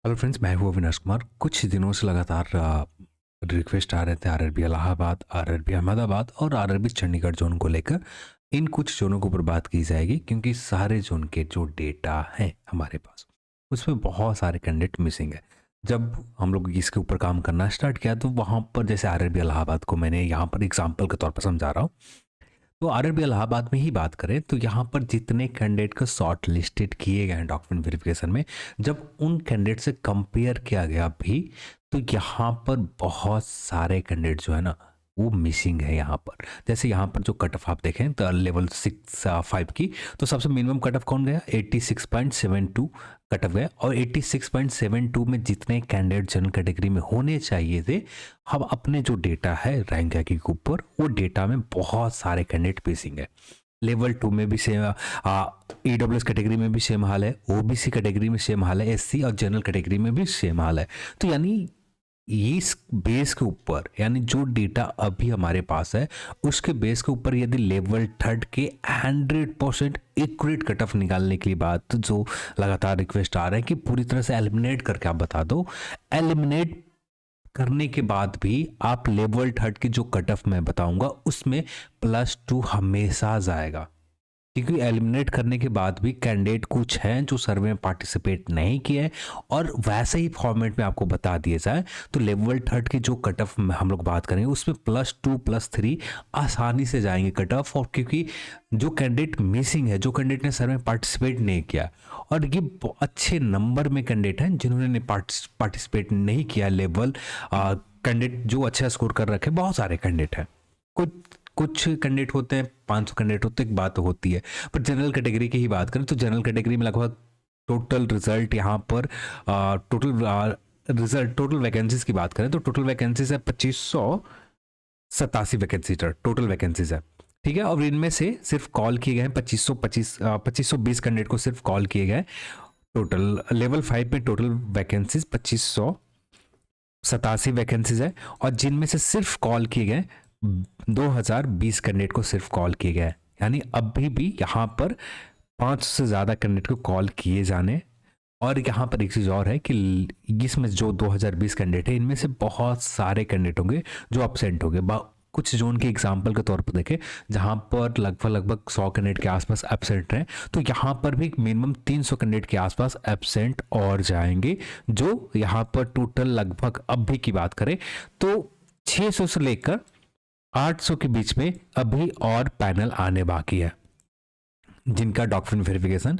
Hello friends, मैं हूँ अविनाश कुमार। कुछ दिनों से लगातार रिक्वेस्ट आ रहे थे आरआरबी इलाहाबाद, आरआरबी अहमदाबाद और आरआरबी चंडीगढ़ जोन को लेकर। इन कुछ जोनों के ऊपर बात की जाएगी क्योंकि सारे जोन के जो डेटा हैं हमारे पास उसमें बहुत सारे कैंडिडेट मिसिंग है। जब हम लोग इसके ऊपर काम करना स्टार्ट किया तो वहाँ पर जैसे आरआरबी इलाहाबाद को मैंने यहाँ पर एग्जाम्पल के तौर पर समझा रहा हूँ। तो आरआरबी इलाहाबाद में ही बात करें तो यहाँ पर जितने कैंडिडेट को शॉर्ट लिस्टेड किए गए हैं डॉक्यूमेंट वेरिफिकेशन में, जब उन कैंडिडेट से कंपेयर किया गया भी तो यहाँ पर बहुत सारे कैंडिडेट जो है ना वो मिसिंग है यहाँ पर। जैसे यहाँ पर जो कट ऑफ आप देखें तो लेवल 6-5 की, तो सबसे मिनिमम कट ऑफ कौन गया? 86.72 कट ऑफ गया। और 86.72 में जितने कैंडिडेट जनरल कैटेगरी में होने चाहिए थे, हम अपने जो डेटा है रैंक के ऊपर वो डेटा में बहुत सारे कैंडिडेट मिसिंग है। लेवल 2 में भी सेम, ईडब्ल्यूएस कैटेगरी में भी सेम हाल है, ओबीसी कैटेगरी में सेम हाल है, एससी और जनरल कैटेगरी में भी सेम हाल है। तो यानी इस बेस के ऊपर, यानी जो डेटा अभी हमारे पास है उसके बेस के ऊपर यदि लेवल 3 के 100% एक्यूरेट कट ऑफ निकालने की बात, जो लगातार रिक्वेस्ट आ रहा है कि पूरी तरह से एलिमिनेट करके आप बता दो। एलिमिनेट करने के बाद भी आप लेवल 3 की जो कट ऑफ मैं बताऊंगा उसमें +2 हमेशा जाएगा, क्योंकि एलिमिनेट करने के बाद भी कैंडिडेट कुछ हैं जो सर्वे में पार्टिसिपेट नहीं किए हैं और वैसे ही फॉर्मेट में आपको बता दिए जाए तो लेवल 3 की जो कट ऑफ हम लोग बात करेंगे उसमें +2 +3 आसानी से जाएंगे कट ऑफ। और क्योंकि जो कैंडिडेट मिसिंग है, जो कैंडिडेट ने सर्वे में पार्टिसिपेट नहीं किया, और ये अच्छे नंबर में कैंडिडेट हैं जिन्होंने पार्टिसिपेट नहीं किया, लेवल कैंडिडेट जो अच्छा स्कोर कर रखे, बहुत सारे कैंडिडेट हैं। कुछ कैंडिडेट होते हैं, 500 कैंडिडेट होते हैं, एक बात होती है। पर जनरल कैटेगरी की ही बात करें तो जनरल कैटेगरी में लगभग टोटल रिजल्ट यहाँ पर टोटल वैकेंसीज की बात करें तो टोटल वैकेंसीज है 2587 वैकेंसी टोटल वैकेंसीज है, ठीक है। और इनमें से सिर्फ कॉल किए गए हैं 2520 कैंडिडेट को सिर्फ कॉल किए गए। टोटल लेवल 5 में टोटल वैकेंसीज 2587 वैकेंसीज है और जिनमें से सिर्फ कॉल किए गए 2020 कैंडिडेट को सिर्फ कॉल किए गए। यानी अभी भी यहाँ पर 500 से ज़्यादा कैंडिडेट को कॉल किए जाने। और यहाँ पर एक चीज़ और है कि इसमें जो 2020 कैंडिडेट है इनमें से बहुत सारे कैंडिडेट होंगे जो अपसेंट होंगे। कुछ जोन के एग्जाम्पल के तौर पर देखें जहाँ पर लगभग 100 कैंडिडेट के आसपास एब्सेंट हैं, तो यहाँ पर भी मिनिमम 300 कैंडिडेट के आसपास एब्सेंट और जाएंगे, जो यहाँ पर टोटल लगभग अभी की बात करें तो 600 से लेकर 800 के बीच में अभी और पैनल आने बाकी है जिनका डॉक्यूमेंट वेरिफिकेशन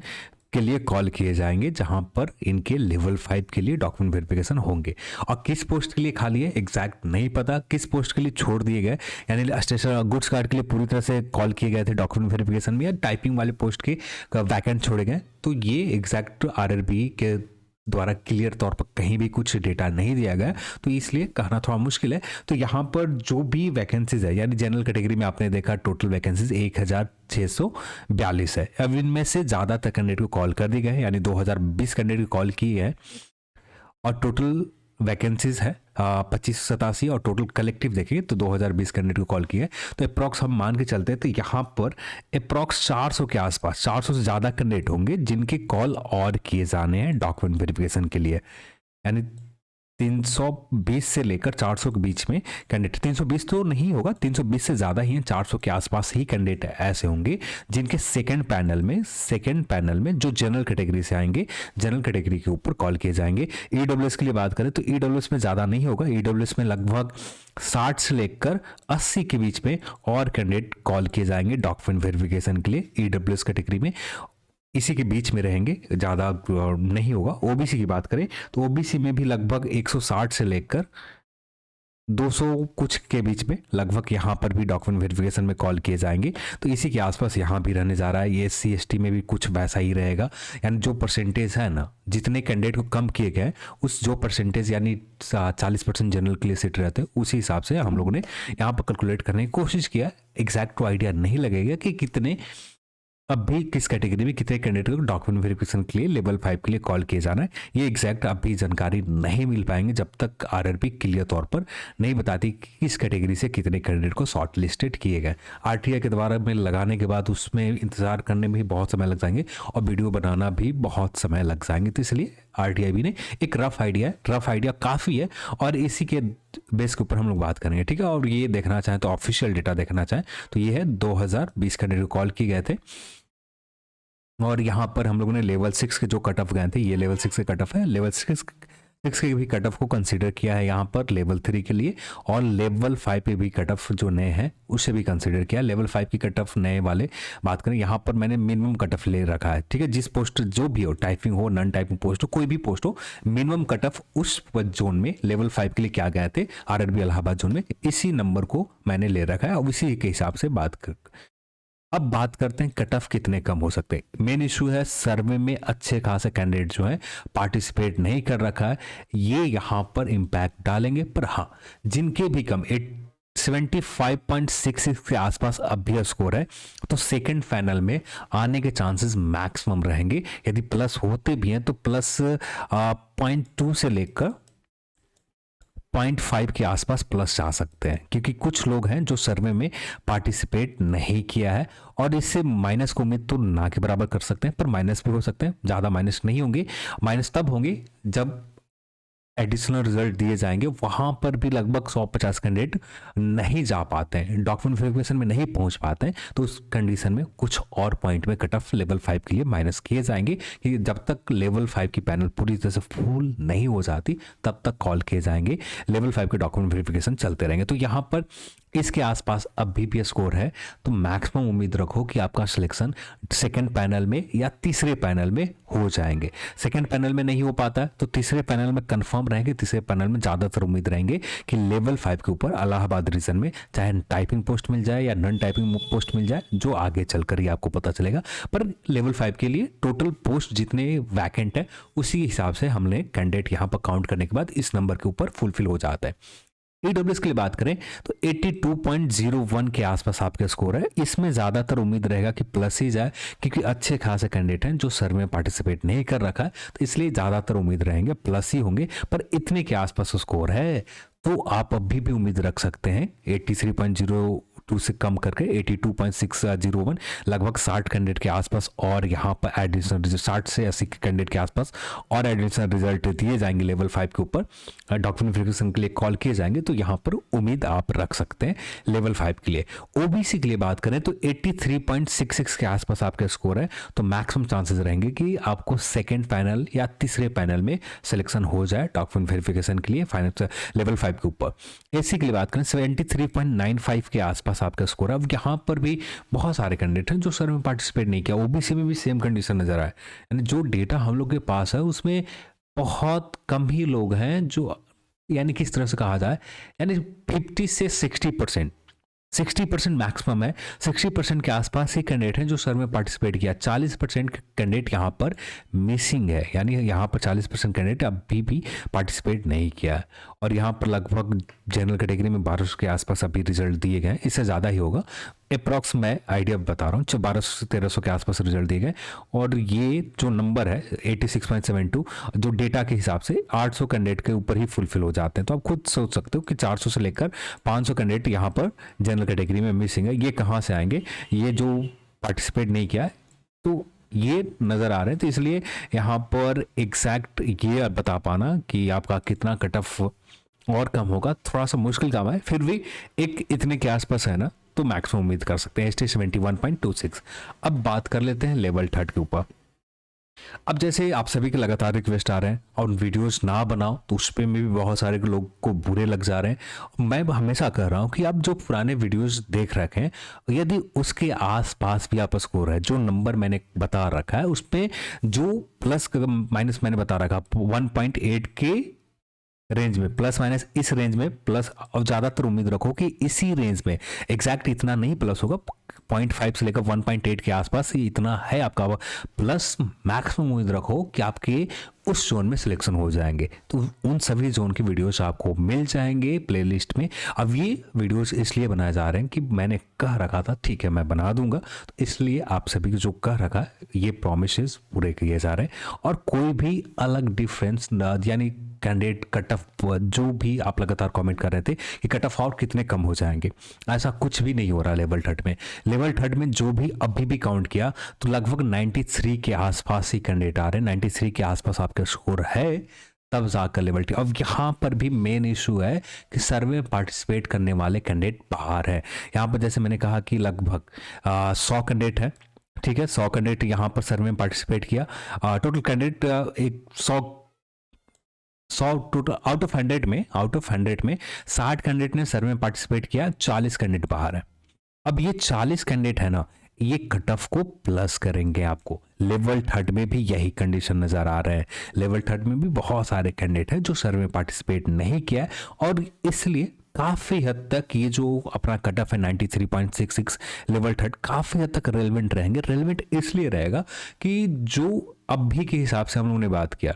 के लिए कॉल किए जाएंगे, जहां पर इनके लेवल 5 के लिए डॉक्यूमेंट वेरिफिकेशन होंगे। और किस पोस्ट के लिए खाली है एग्जैक्ट नहीं पता, किस पोस्ट के लिए छोड़ दिए गए, यानी स्टेशन गुड्स कार्ड के लिए पूरी तरह से कॉल किए गए थे डॉक्यूमेंट वेरिफिकेशन में, या टाइपिंग वाले पोस्ट के वैकेंट छोड़े गए, तो ये एग्जैक्ट आरआरबी के द्वारा क्लियर तौर पर कहीं भी कुछ डेटा नहीं दिया गया, तो इसलिए कहना थोड़ा मुश्किल है। तो यहाँ पर जो भी वैकेंसीज है, यानी जनरल कैटेगरी में आपने देखा टोटल वैकेंसीज 1642 है। अब इनमें से ज़्यादातर कैंडिडेट को कॉल कर दी गए, यानी 2020 कैंडिडेट को कॉल की है और टोटल वैकेंसीज है 2587 और टोटल कलेक्टिव देखिए तो 2020 कैंडिडेट को कॉल किया है। तो अप्रॉक्स हम मान के चलते हैं तो यहाँ पर अप्रॉक्स 400 के आसपास, 400 से ज़्यादा कैंडिडेट होंगे जिनके कॉल और किए जाने हैं डॉक्यूमेंट वेरिफिकेशन के लिए। यानी 320 से लेकर 400 के बीच में कैंडिडेट, 320 तो नहीं होगा, 320 से ज़्यादा ही हैं, 400 के आसपास ही कैंडिडेट ऐसे होंगे जिनके सेकंड पैनल में जो जनरल कैटेगरी से आएंगे, जनरल कैटेगरी के ऊपर कॉल किए जाएंगे। ईडब्ल्यूएस के लिए बात करें तो ईडब्ल्यूएस में ज़्यादा नहीं होगा, ईडब्ल्यूएस में लगभग 60 से लेकर 80 के बीच में और कैंडिडेट कॉल किए जाएंगे डॉक्यूमेंट वेरिफिकेशन के लिए ईडब्ल्यूएस कैटेगरी में। इसी के बीच में रहेंगे, ज़्यादा नहीं होगा। ओबीसी की बात करें तो ओबीसी में भी लगभग 160 से लेकर 200 कुछ के बीच में लगभग यहाँ पर भी डॉक्यूमेंट वेरिफिकेशन में कॉल किए जाएंगे, तो इसी के आसपास यहाँ भी रहने जा रहा है। ये एससी एसटी में भी कुछ वैसा ही रहेगा, यानी जो परसेंटेज है ना, जितने कैंडिडेट को कम किए गए उस जो परसेंटेज यानी 40% जनरल के लिए सीट रहते हैं, उसी हिसाब से हम लोगों ने यहाँ पर कैलकुलेट करने की कोशिश किया। एग्जैक्ट आइडिया नहीं लगेगा कि कितने अब भी किस कैटेगरी में कितने कैंडिडेट को डॉक्यूमेंट वेरिफिकेशन के लिए लेवल 5 के लिए कॉल किए जाना है, ये एग्जैक्ट अभी जानकारी नहीं मिल पाएंगे जब तक आरआरबी क्लियर तौर पर नहीं बताती कि किस कैटेगरी से कितने कैंडिडेट को शॉर्ट लिस्टेड किए गए। आरटीआई के द्वारा में लगाने के बाद उसमें इंतजार करने में भी बहुत समय लग जाएंगे और वीडियो बनाना भी बहुत समय लग जाएंगे, तो इसलिए आरटीआईबी ने, एक रफ आइडिया है, रफ आइडिया काफ़ी है और इसी के बेस के ऊपर हम लोग बात करेंगे, ठीक है। और ये देखना चाहें तो ऑफिशियल डेटा देखना चाहें तो ये है 2020 का डेटा कॉल किए गए थे और यहाँ पर हम लोगों ने लेवल 6 के जो कट ऑफ गए थे, ये लेवल 6 के कट ऑफ है, लेवल 6 के भी कट ऑफ को कंसीडर किया है यहाँ पर लेवल 3 के लिए, और लेवल 5 पे भी कट ऑफ जो नए हैं उसे भी कंसीडर किया। लेवल 5 की कट ऑफ नए वाले बात करें, यहाँ पर मैंने मिनिमम कट ऑफ ले रखा है, ठीक है। जिस पोस्ट जो भी हो, टाइपिंग हो, नॉन टाइपिंग पोस्ट हो, कोई भी पोस्ट हो, मिनिमम कट ऑफ उस जोन में लेवल 5 के लिए क्या गए थे आरआरबी इलाहाबाद जोन में, इसी नंबर को मैंने ले रखा है और इसी के हिसाब से बात कर। अब बात करते हैं कट ऑफ कितने कम हो सकते हैं। मेन इशू है सर्वे में अच्छे खासे कैंडिडेट जो है पार्टिसिपेट नहीं कर रखा है, ये यहाँ पर इम्पैक्ट डालेंगे। पर हाँ, जिनके भी कम 75.66 के आसपास अब भी स्कोर है तो सेकंड फाइनल में आने के चांसेस मैक्सिमम रहेंगे। यदि प्लस होते भी हैं तो प्लस 0.2 से लेकर 0.5 के आसपास प्लस जा सकते हैं, क्योंकि कुछ लोग हैं जो सर्वे में पार्टिसिपेट नहीं किया है और इससे माइनस को उम्मीद तो ना के बराबर कर सकते हैं, पर माइनस भी हो सकते हैं, ज़्यादा माइनस नहीं होंगे। माइनस तब होंगे जब एडिशनल रिजल्ट दिए जाएंगे, वहां पर भी लगभग 150 कैंडिडेट नहीं जा पाते हैं, डॉक्यूमेंट वेरिफिकेशन में नहीं पहुंच पाते हैं, तो उस कंडीशन में कुछ और पॉइंट में कट ऑफ लेवल 5 के लिए माइनस किए जाएंगे कि जब तक लेवल 5 की पैनल पूरी तरह से फुल नहीं हो जाती तब तक कॉल किए जाएंगे, लेवल 5 के डॉक्यूमेंट वेरिफिकेशन चलते रहेंगे। तो यहाँ पर इसके आसपास अब भी स्कोर है तो मैक्सिमम उम्मीद रखो कि आपका सिलेक्शन सेकंड पैनल में या तीसरे पैनल में हो जाएंगे। सेकंड पैनल में नहीं हो पाता है तो तीसरे पैनल में कंफर्म रहेंगे, तीसरे पैनल में ज़्यादातर उम्मीद रहेंगे कि लेवल 5 के ऊपर इलाहाबाद रीजन में चाहे टाइपिंग पोस्ट मिल जाए या नॉन टाइपिंग पोस्ट मिल जाए, जो आगे चलकर ही आपको पता चलेगा। पर लेवल 5 के लिए टोटल पोस्ट जितने वैकेंट है उसी हिसाब से हमने कैंडिडेट यहाँ पर काउंट करने के बाद इस नंबर के ऊपर फुलफिल हो जाता है। ईडब्ल्यूएस के लिए बात करें तो 82.01 के आसपास आपका स्कोर है, इसमें ज़्यादातर उम्मीद रहेगा कि प्लस ही जाए, क्योंकि अच्छे खासे कैंडिडेट हैं जो सर्वे में पार्टिसिपेट नहीं कर रखा है, तो इसलिए ज़्यादातर उम्मीद रहेंगे प्लस ही होंगे। पर इतने के आसपास स्कोर है तो आप अभी भी उम्मीद रख सकते हैं 83.02 से कम करके 82.601, लगभग 60 कैंडिडेट के आसपास, और यहाँ पर एडिशनल 60 से 80 कैंडिडेट के आसपास और एडिशनल रिजल्ट दिए जाएंगे लेवल 5 के ऊपर, डॉक्यूमेंट वेरिफिकेशन के लिए कॉल किए जाएंगे, तो यहाँ पर उम्मीद आप रख सकते हैं लेवल 5 के लिए। ओबीसी के लिए बात करें तो 83.66 के आसपास आपका स्कोर है, तो मैक्सिमम चांसेस रहेंगे कि आपको सेकेंड पैनल या तीसरे पैनल में सिलेक्शन हो जाए डॉक्यूमेंट वेरिफिकेशन के लिए फाइनल लेवल 5 के ऊपर। एससी के लिए बात करें 73.95 के आसपास आपका स्कोर है। अब यहाँ पर भी बहुत सारे कैंडिडेट हैं जो सर्वे में पार्टिसिपेट नहीं किया, ओबीसी में भी सेम कंडीशन नजर आए, यानी जो डेटा हम लोग के पास है उसमें बहुत कम ही लोग हैं जो, यानी किस तरह से कहा जाए, यानी 50 से 60% मैक्सिमम है, 60% के आसपास ही कैंडिडेट हैं जो सर्वे में पार्टिसिपेट किया, 40% कैंडिडेट यहाँ पर मिसिंग है, यानी यहाँ पर 40% कैंडिडेट अभी भी पार्टिसिपेट नहीं किया है। और यहाँ पर लगभग जनरल कैटेगरी में 1200 के आसपास अभी रिजल्ट दिए गए हैं, इससे ज़्यादा ही होगा, अप्रॉक्स मैं आइडिया बता रहा हूँ, 1200 से 1300 के आसपास रिजल्ट दिए गए। और ये जो नंबर है 86.72 जो डेटा के हिसाब से 800 कैंडिडेट के ऊपर ही फुलफिल हो जाते हैं, तो आप खुद सोच सकते हो कि 400 से लेकर 500 कैंडिडेट यहाँ पर जनरल कैटेगरी में मिसिंग है। ये कहाँ से आएंगे, ये जो पार्टिसिपेट नहीं किया है तो ये नज़र आ रहे हैं, तो इसलिए यहाँ पर एग्जैक्ट ये बता पाना कि आपका कितना कट ऑफ और कम होगा थोड़ा सा मुश्किल काम है, फिर भी एक इतने के आसपास है ना, तो मैक्सिमम उम्मीद कर सकते हैं। ST 71.26। अब बात कर लेते हैं लेवल 3 के ऊपर। अब जैसे आप सभी के लगातार रिक्वेस्ट आ रहे हैं और वीडियोस ना बनाओ तो उस पर में भी बहुत सारे लोग को बुरे लग जा रहे हैं। मैं हमेशा कह रहा हूं कि आप जो पुराने वीडियोस देख रखे हैं, यदि उसके आसपास भी आप स्कोर है, जो नंबर मैंने बता रखा है उस पर जो प्लस माइनस मैंने बता रखा 1.8 के रेंज में, प्लस माइनस इस रेंज में प्लस, और ज़्यादातर उम्मीद रखो कि इसी रेंज में, एग्जैक्ट इतना नहीं प्लस होगा, 0.5 से लेकर 1.8 के आसपास ही इतना है आपका प्लस। मैक्सिमम उम्मीद रखो कि आपके उस जोन में सिलेक्शन हो जाएंगे, तो उन सभी जोन की वीडियोस आपको मिल जाएंगे प्लेलिस्ट में। अब ये वीडियोस इसलिए बनाए जा रहे हैं कि मैंने कह रखा था, ठीक है मैं बना दूंगा, तो इसलिए आप सभी को जो कह रखा है ये प्रॉमिसेस पूरे किए जा रहे हैं, और कोई भी अलग डिफरेंस यानी कैंडिडेट कट ऑफ, जो भी आप लगातार कमेंट कर रहे थे कि कट ऑफ और कितने कम हो जाएंगे, ऐसा कुछ भी नहीं हो रहा लेवल थर्ड में। लेवल थर्ड में जो भी अभी भी काउंट किया तो लगभग 93 के आसपास ही कैंडिडेट आ रहे हैं, 93 के आसपास आपका स्कोर है, तब जाकर लेवल टी। अब यहाँ पर भी मेन इशू है कि सर्वे में पार्टिसिपेट करने वाले कैंडिडेट बाहर है। यहाँ पर जैसे मैंने कहा कि लगभग 100 कैंडिडेट है, ठीक है, 100 कैंडिडेट यहाँ पर सर्वे में पार्टिसिपेट किया। टोटल कैंडिडेट एक 100 टोटल आउट ऑफ 100 में 60 कैंडिडेट ने सर्वे में पार्टिसिपेट किया, 40 कैंडिडेट बाहर है। अब ये 40 कैंडिडेट है ना, ये कट ऑफ को प्लस करेंगे आपको। लेवल थर्ड में भी यही कंडीशन नजर आ रहा है। लेवल थर्ड में भी बहुत सारे कैंडिडेट हैं जो सर्वे में पार्टिसिपेट नहीं किया है, और इसलिए काफ़ी हद तक ये जो अपना कट ऑफ है 93.66 लेवल थर्ड काफ़ी हद तक रेलेवेंट रहेंगे। रेलेवेंट इसलिए रहेगा कि जो अभी के हिसाब से हम लोगों ने बात किया,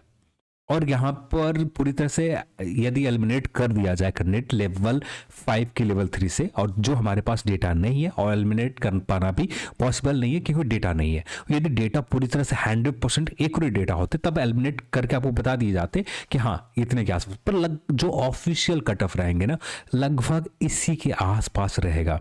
और यहाँ पर पूरी तरह से यदि एलिमिनेट कर दिया जाए कैंडिडेट लेवल 5 की लेवल 3 से, और जो हमारे पास डेटा नहीं है और एलिमिनेट कर पाना भी पॉसिबल नहीं है क्योंकि डेटा नहीं है। यदि डेटा पूरी तरह से 100% एक्यूरेट डेटा होते तब एलिमिनेट करके आपको बता दिए जाते कि हाँ इतने के आसपास, पर जो ऑफिशियल कट ऑफ रहेंगे ना लगभग इसी के आसपास रहेगा।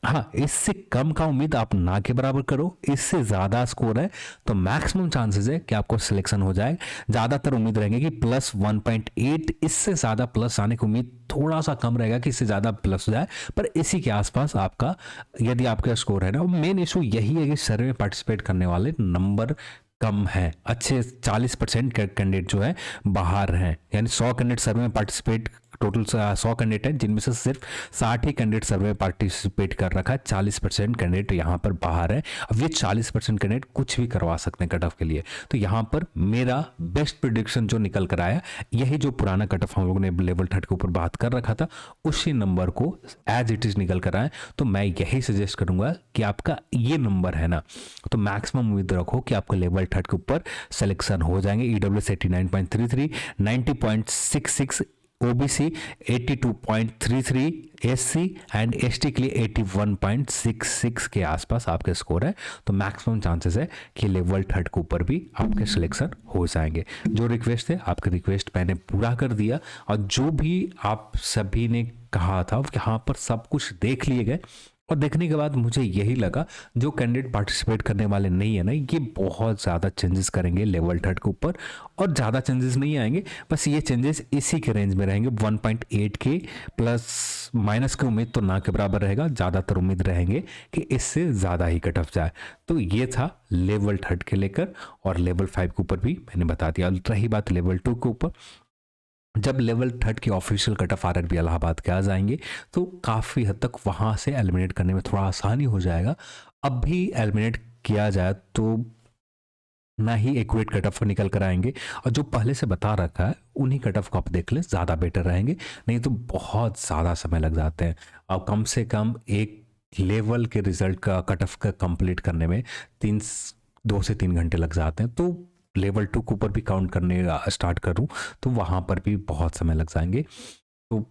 हाँ, इससे कम का उम्मीद आप ना के बराबर करो, इससे ज़्यादा स्कोर है तो मैक्सिमम चांसेस है कि आपको सिलेक्शन हो जाए। ज़्यादातर उम्मीद रहेंगे कि प्लस 1.8, इससे ज़्यादा प्लस आने की उम्मीद थोड़ा सा कम रहेगा कि इससे ज़्यादा प्लस हो जाए, पर इसी के आसपास आपका यदि आपका स्कोर है ना। मेन इशू यही है कि सर्वे में पार्टिसिपेट करने वाले नंबर कम है, अच्छे 40% कैंडिडेट जो है बाहर हैं, यानी 100 कैंडिडेट सर्वे में पार्टिसिपेट, टोटल 100 कैंडिडेट हैं जिनमें से सिर्फ 60 ही कैंडिडेट सर्वे में पार्टिसिपेट कर रखा है, 40% कैंडिडेट यहाँ पर बाहर है। अब ये 40% कैंडिडेट कुछ भी करवा सकते हैं कट ऑफ के लिए। तो यहाँ पर मेरा बेस्ट प्रिडिक्शन जो निकल कर आया, यही जो पुराना कट ऑफ हम लोगों ने लेवल थर्ड के ऊपर बात कर रखा था उसी नंबर को एज इट इज निकल कर आए। तो मैं यही सजेस्ट करूंगा कि आपका ये नंबर है ना, तो मैक्सिमम उम्मीद रखो कि आपका लेवल थर्ड के ऊपर सिलेक्शन हो जाएंगे। EWS 89.33, 90.66, OBC 82.33, SC and ST के लिए 81.66 के आसपास आपके स्कोर है। तो मैक्सिमम चांसेस है कि लेवल थर्ड के ऊपर भी आपके सिलेक्शन हो जाएंगे। जो रिक्वेस्ट थे आपके रिक्वेस्ट मैंने पूरा कर दिया, और जो भी आप सभी ने कहा था यहाँ पर सब कुछ देख लिए गए, और देखने के बाद मुझे यही लगा जो कैंडिडेट पार्टिसिपेट करने वाले नहीं है ना, ये बहुत ज़्यादा चेंजेस करेंगे लेवल थर्ड के ऊपर, और ज़्यादा चेंजेस नहीं आएंगे, बस ये चेंजेस इसी के रेंज में रहेंगे। 1.8 के प्लस माइनस की उम्मीद तो ना के बराबर रहेगा, ज़्यादातर उम्मीद रहेंगे कि इससे ज़्यादा ही कट ऑफ जाए। तो ये था लेवल थर्ड के लेकर, और लेवल 5 के ऊपर भी मैंने बता दिया। रही बात लेवल 2 के ऊपर, जब लेवल थर्ड की official cut off RRB Allahabad के आ जाएंगे तो काफ़ी हद तक वहाँ से एलिमिनेट करने में थोड़ा आसानी हो जाएगा। अब भी एलिमिनेट किया जाए तो ना ही एक्यूरेट कट ऑफ निकल कर आएंगे, और जो पहले से बता रखा है उन्हीं कट ऑफ को आप देख लें, ज़्यादा बेटर रहेंगे। नहीं तो बहुत ज़्यादा समय लग जाते हैं, और कम से कम एक लेवल के रिजल्ट का कट ऑफ का कंप्लीट करने में 2 से 3 घंटे लग जाते हैं। तो लेवल 2 के ऊपर भी काउंट करने स्टार्ट करूं तो वहाँ पर भी बहुत समय लग जाएंगे। तो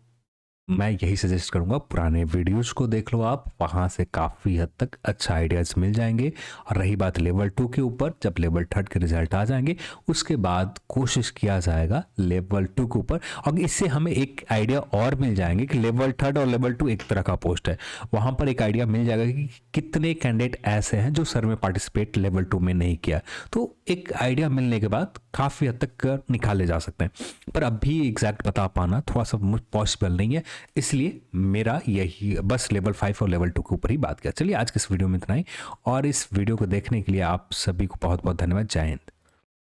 मैं यही सजेस्ट करूंगा पुराने वीडियोस को देख लो आप, वहाँ से काफ़ी हद तक अच्छा आइडियाज़ मिल जाएंगे। और रही बात लेवल 2 के ऊपर, जब लेवल थर्ड के रिजल्ट आ जाएंगे उसके बाद कोशिश किया जाएगा लेवल 2 के ऊपर, और इससे हमें एक आइडिया और मिल जाएंगे कि लेवल थर्ड और लेवल 2 एक तरह का पोस्ट है। वहाँ पर एक आइडिया मिल जाएगा कि कितने कैंडिडेट ऐसे हैं जो सर में पार्टिसिपेट लेवल 2 में नहीं किया। तो एक आइडिया मिलने के बाद काफ़ी हद तक निकाले जा सकते हैं, पर अभी एग्जैक्ट बता पाना थोड़ा सा पॉसिबल नहीं है, इसलिए मेरा यही बस लेवल 5 और लेवल 2 के ऊपर ही बात किया। चलिए आज के इस वीडियो में इतना ही, और इस वीडियो को देखने के लिए आप सभी को बहुत बहुत धन्यवाद। जय हिंद।